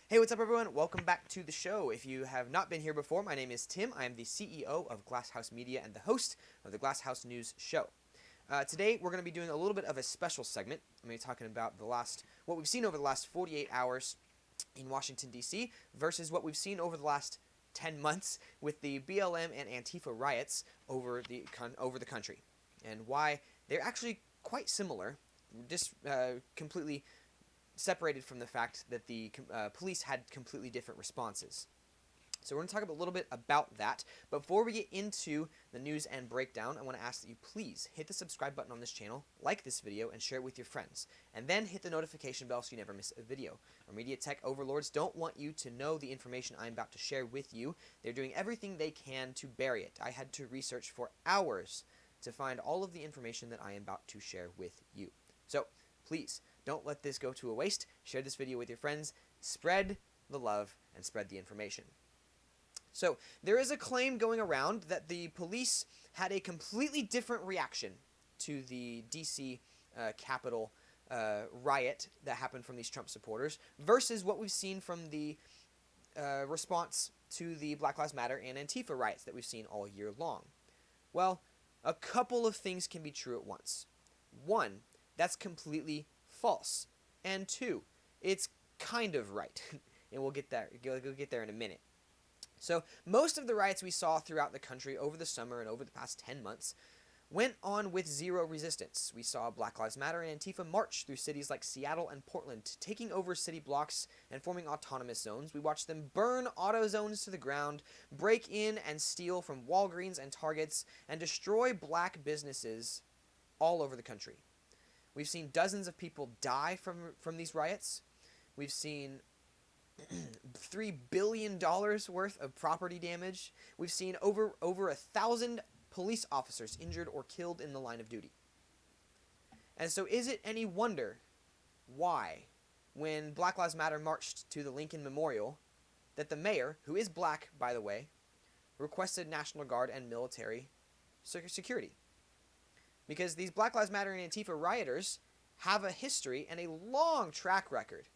Hey, what's up, everyone? Welcome back to the show. If you have not been here before, my name is Tim. I am the CEO of Glasshouse Media and the host of the Glasshouse News Show. Today, we're going to be doing a little bit of a special segment. I'm going to be talking about what we've seen over the last 48 hours in Washington, D.C. versus what we've seen over the last 10 months with the BLM and Antifa riots over the country, and why they're actually quite similar, just completely separated from the fact that the police had completely different responses. So we're going to talk a little bit about that. But before we get into the news and breakdown, I want to ask that you please hit the subscribe button on this channel, like this video, and share it with your friends. And then hit the notification bell so you never miss a video. Our media tech overlords don't want you to know the information I'm about to share with you. They're doing everything they can to bury it. I had to research for hours to find all of the information that I am about to share with you. So please, don't let this go to a waste. Share this video with your friends. Spread the love and spread the information. So, there is a claim going around that the police had a completely different reaction to the DC Capitol riot that happened from these Trump supporters versus what we've seen from the response to the Black Lives Matter and Antifa riots that we've seen all year long. Well, a couple of things can be true at once. One, that's completely false. And two, it's kind of right. And we'll get there in a minute. So, most of the riots we saw throughout the country over the summer and over the past 10 months went on with zero resistance. We saw Black Lives Matter and Antifa march through cities like Seattle and Portland, taking over city blocks and forming autonomous zones. We watched them burn auto zones to the ground, break in and steal from Walgreens and Targets, and destroy black businesses all over the country. We've seen dozens of people die from these riots. We've seen $3 billion worth of property damage. We've seen over 1,000 police officers injured or killed in the line of duty. And so is it any wonder why, when Black Lives Matter marched to the Lincoln Memorial, that the mayor, who is black, by the way, requested National Guard and military security? Because these Black Lives Matter and Antifa rioters have a history and a long track record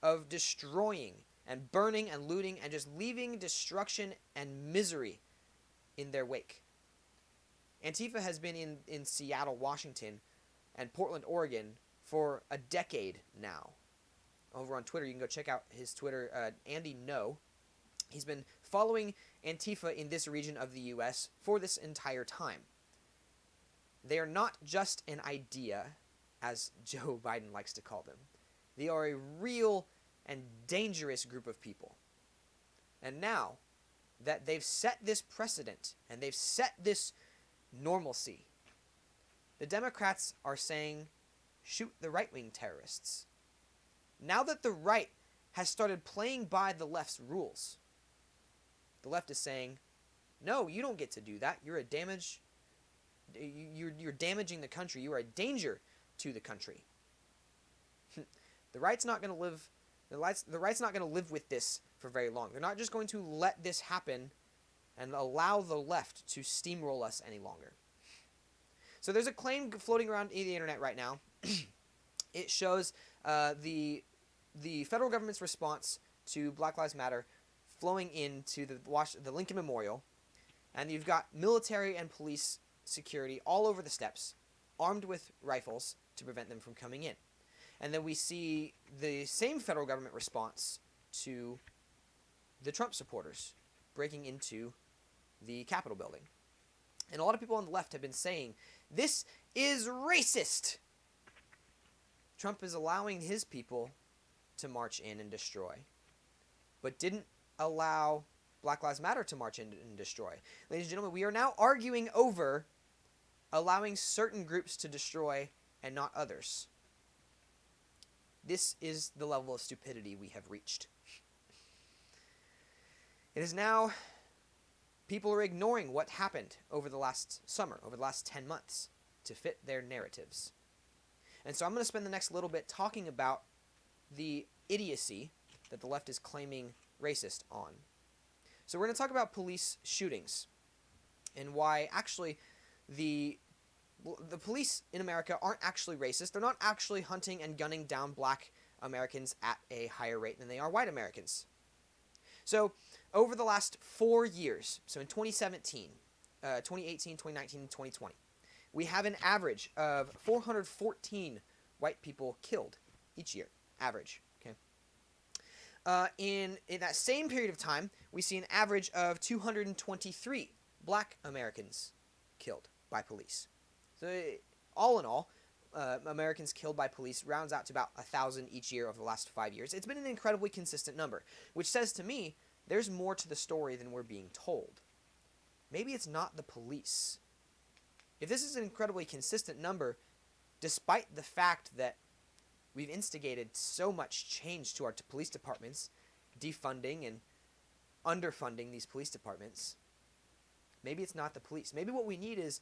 of destroying and burning and looting and just leaving destruction and misery in their wake. Antifa has been in Seattle, Washington, and Portland, Oregon for a decade now. Over on Twitter, you can go check out his Twitter, Andy No. He's been following Antifa in this region of the U.S. for this entire time. They are not just an idea, as Joe Biden likes to call them. They are a real and dangerous group of people. And now that they've set this precedent and they've set this normalcy, the Democrats are saying, shoot the right-wing terrorists. Now that the right has started playing by the left's rules, the left is saying, no, you don't get to do that. You're damaging the country. You are a danger to the country. The right's not going to live. The right's not going to live with this for very long. They're not just going to let this happen and allow the left to steamroll us any longer. So there's a claim floating around the internet right now. It shows the federal government's response to Black Lives Matter flowing into the Lincoln Memorial, and you've got military and police security all over the steps, armed with rifles to prevent them from coming in. And then we see the same federal government response to the Trump supporters breaking into the Capitol building. And a lot of people on the left have been saying, this is racist. Trump is allowing his people to march in and destroy, but didn't allow Black Lives Matter to march in and destroy. Ladies and gentlemen, we are now arguing over allowing certain groups to destroy and not others. This is the level of stupidity we have reached. It is now, people are ignoring what happened over the last summer, over the last 10 months, to fit their narratives. And so I'm going to spend the next little bit talking about the idiocy that the left is claiming racist on. So we're going to talk about police shootings and why actually the police in America aren't actually racist. They're not actually hunting and gunning down black Americans at a higher rate than they are white Americans. So over the last 4 years, so in 2017, 2018, 2019, and 2020, we have an average of 414 white people killed each year, average. Okay. In that same period of time, we see an average of 223 black Americans killed by police. So all in all, Americans killed by police rounds out to about 1,000 each year over the last 5 years. It's been an incredibly consistent number, which says to me there's more to the story than we're being told. Maybe it's not the police. If this is an incredibly consistent number, despite the fact that we've instigated so much change to our police departments, defunding and underfunding these police departments, maybe it's not the police. Maybe what we need is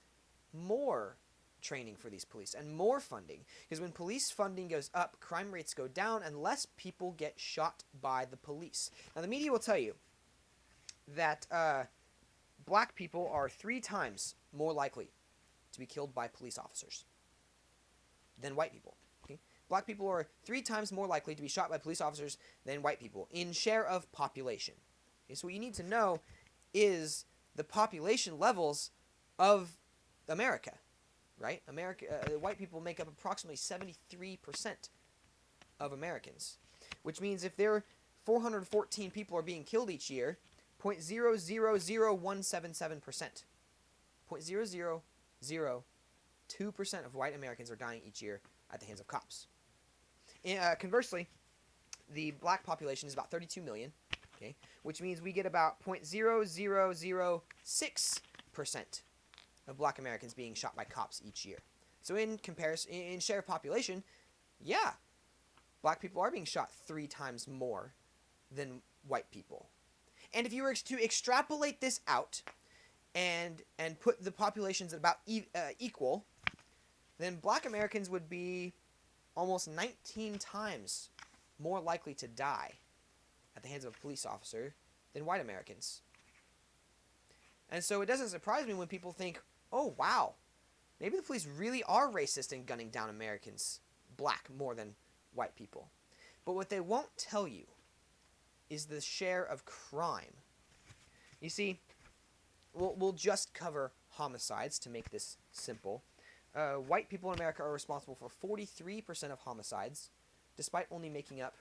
more training for these police and more funding, because when police funding goes up, crime rates go down and less people get shot by the police. Now the media will tell you that black people are 3 times more likely to be killed by police officers than white people. Okay? Black people are 3 times more likely to be shot by police officers than white people in share of population. Okay? So what you need to know is the population levels of America. Right? White people make up approximately 73% of Americans, which means if there are 414 people are being killed each year, 0.000177%, 0.0002% of white Americans are dying each year at the hands of cops. Conversely, the black population is about 32 million, okay, which means we get about 0.0006% of black Americans being shot by cops each year. So in comparison, in share of population, yeah, black people are being shot 3 times more than white people. And if you were to extrapolate this out and put the populations at about equal, then black Americans would be almost 19 times more likely to die at the hands of a police officer than white Americans. And so it doesn't surprise me when people think, oh, wow, maybe the police really are racist in gunning down Americans, black, more than white people. But what they won't tell you is the share of crime. You see, we'll just cover homicides to make this simple. White people in America are responsible for 43% of homicides, despite making up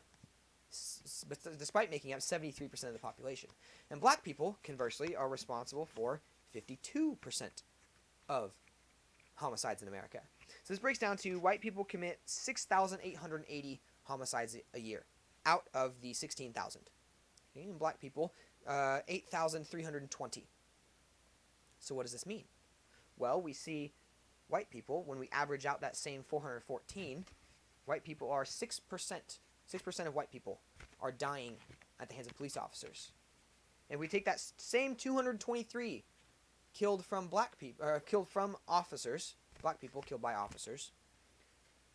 73% of the population. And black people, conversely, are responsible for 52% of homicides in America. So this breaks down to white people commit 6,880 homicides a year out of the 16,000. Okay, and black people, 8,320. So what does this mean? Well, we see white people, when we average out that same 414, white people are 6%. 6% of white people are dying at the hands of police officers. And we take that same 223 killed from killed from officers, black people killed by officers,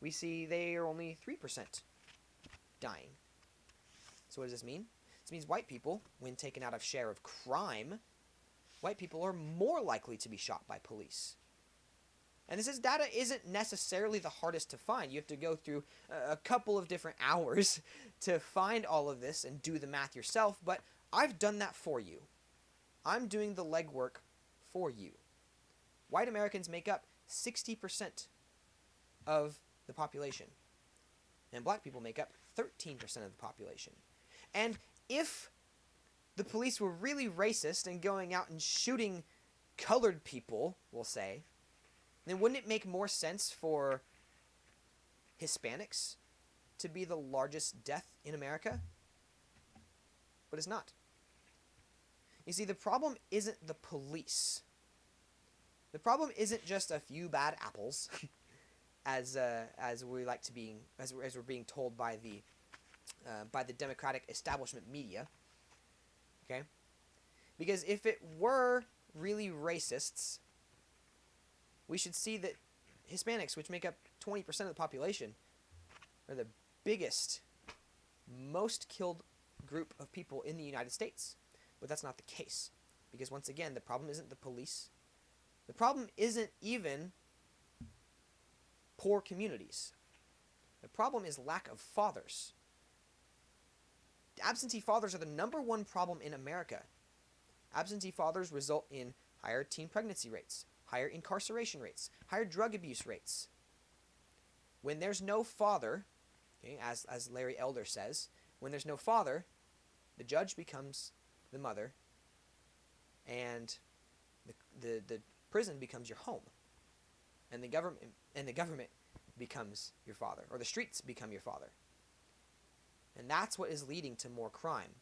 we see they are only 3% dying. So what does this mean? This means white people, when taken out of share of crime, white people are more likely to be shot by police. And this data isn't necessarily the hardest to find. You have to go through a couple of different hours to find all of this and do the math yourself, but I've done that for you. I'm doing the legwork for you. White Americans make up 60% of the population, and black people make up 13% of the population. And if the police were really racist and going out and shooting colored people, we'll say, then wouldn't it make more sense for Hispanics to be the largest death in America? But it's not. You see, the problem isn't the police. The problem isn't just a few bad apples, as we're being told by the Democratic establishment media. Okay, because if it were really racists, we should see that Hispanics, which make up 20% of the population, are the biggest, most killed group of people in the United States. But that's not the case. Because once again, the problem isn't the police. The problem isn't even poor communities. The problem is lack of fathers. Absentee fathers are the number one problem in America. Absentee fathers result in higher teen pregnancy rates, higher incarceration rates, higher drug abuse rates. When there's no father, okay, as Larry Elder says, when there's no father, the judge becomes the mother, and the prison becomes your home, and the government becomes your father, or the streets become your father. And that's what is leading to more crime.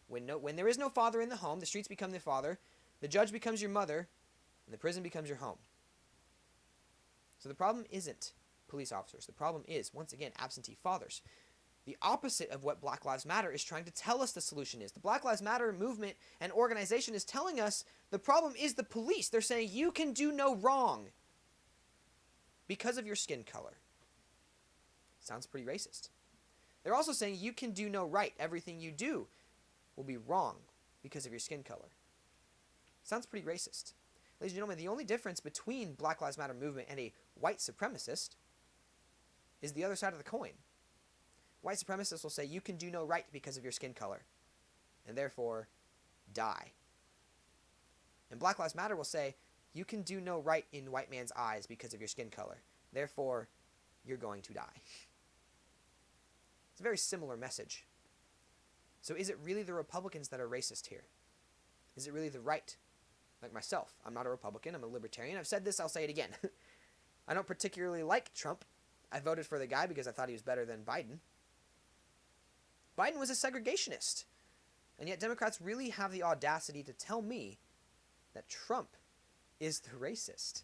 When there is no father in the home, the streets become the father, the judge becomes your mother, and the prison becomes your home. So the problem isn't police officers. The problem is, once again, absentee fathers. The opposite of what Black Lives Matter is trying to tell us the solution is. The Black Lives Matter movement and organization is telling us the problem is the police. They're saying you can do no wrong because of your skin color. Sounds pretty racist. They're also saying you can do no right. Everything you do will be wrong because of your skin color. Sounds pretty racist. Ladies and gentlemen, the only difference between Black Lives Matter movement and a white supremacist is the other side of the coin. White supremacists will say you can do no right because of your skin color, and therefore die. And Black Lives Matter will say you can do no right in white man's eyes because of your skin color, therefore you're going to die. It's a very similar message. So is it really the Republicans that are racist here? Is it really the right? Like myself, I'm not a Republican, I'm a libertarian. I've said this, I'll say it again. I don't particularly like Trump. I voted for the guy because I thought he was better than Biden. Biden was a segregationist. And yet Democrats really have the audacity to tell me that Trump is the racist.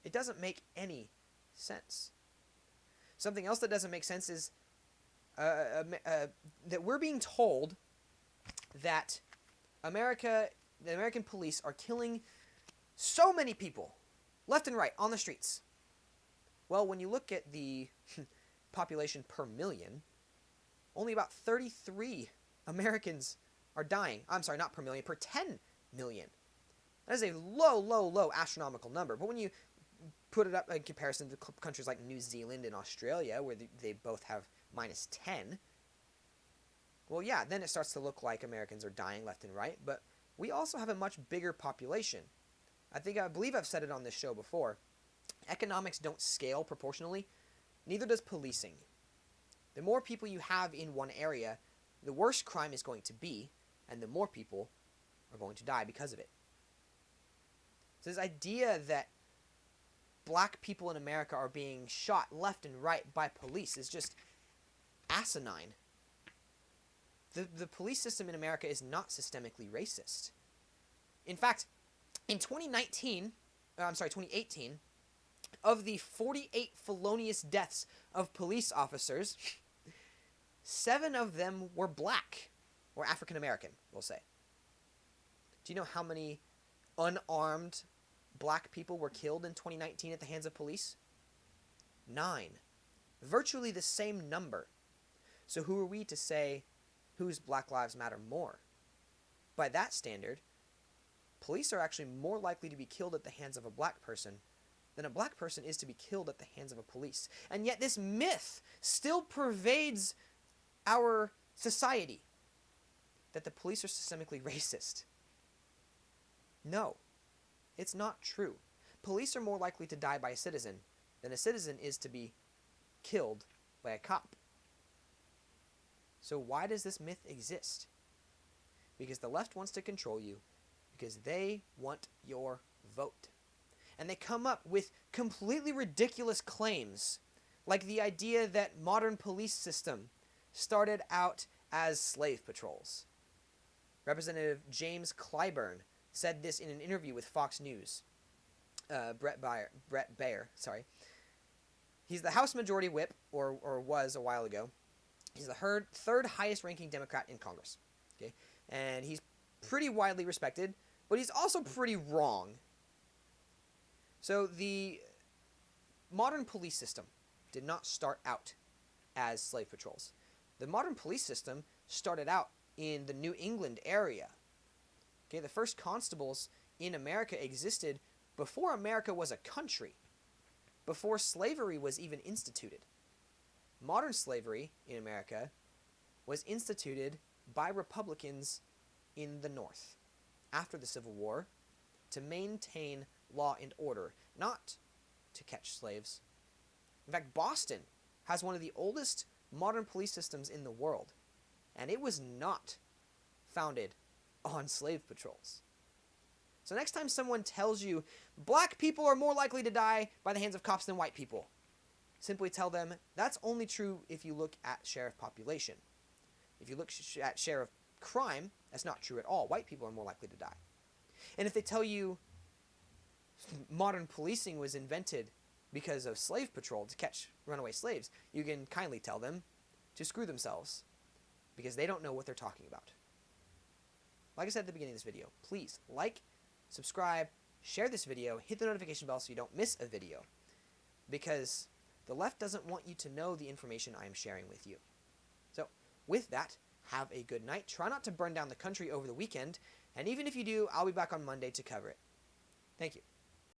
It doesn't make any sense. Something else that doesn't make sense is that we're being told that the American police are killing so many people, left and right, on the streets. Well, when you look at the population per million, only about 33 Americans are dying. I'm sorry, not per million, per 10 million. That is a low astronomical number. But when you put it up in comparison to countries like New Zealand and Australia, where they both have minus 10, well, yeah, then it starts to look like Americans are dying left and right. But we also have a much bigger population. I believe I've said it on this show before. Economics don't scale proportionally. Neither does policing. The more people you have in one area, the worse crime is going to be, and the more people are going to die because of it. So this idea that black people in America are being shot left and right by police is just asinine. The police system in America is not systemically racist. In fact, in 2018, of the 48 felonious deaths of police officers, 7 of them were black, or African American, we'll say. Do you know how many unarmed black people were killed in 2019 at the hands of police? 9. Virtually the same number. So who are we to say whose Black Lives Matter more? By that standard, police are actually more likely to be killed at the hands of a black person than a black person is to be killed at the hands of a police. And yet this myth still pervades our society, that the police are systemically racist. No, it's not true. Police are more likely to die by a citizen than a citizen is to be killed by a cop. So why does this myth exist? Because the left wants to control you, because they want your vote. And they come up with completely ridiculous claims, like the idea that modern police system started out as slave patrols. Representative James Clyburn said this in an interview with Fox News. Brett Baier. He's the House Majority Whip, or was a while ago. He's the third highest ranking Democrat in Congress. Okay? And he's pretty widely respected, but he's also pretty wrong. So the modern police system did not start out as slave patrols. The modern police system started out in the New England area. Okay, the first constables in America existed before America was a country. before slavery was even instituted. Modern slavery in America was instituted by Republicans in the North after the Civil War to maintain law and order, not to catch slaves. In fact, Boston has one of the oldest modern police systems in the world, and it was not founded on slave patrols. So next time someone tells you black people are more likely to die by the hands of cops than white people, simply tell them that's only true if you look at share of population. If you look at share of crime, that's not true at all. White people are more likely to die. And if they tell you modern policing was invented because of slave patrol to catch runaway slaves, you can kindly tell them to screw themselves because they don't know what they're talking about. Like I said at the beginning of this video, please like, subscribe, share this video, hit the notification bell so you don't miss a video, because the left doesn't want you to know the information I am sharing with you. So with that, have a good night. Try not to burn down the country over the weekend, and even if you do, I'll be back on Monday to cover it. Thank you.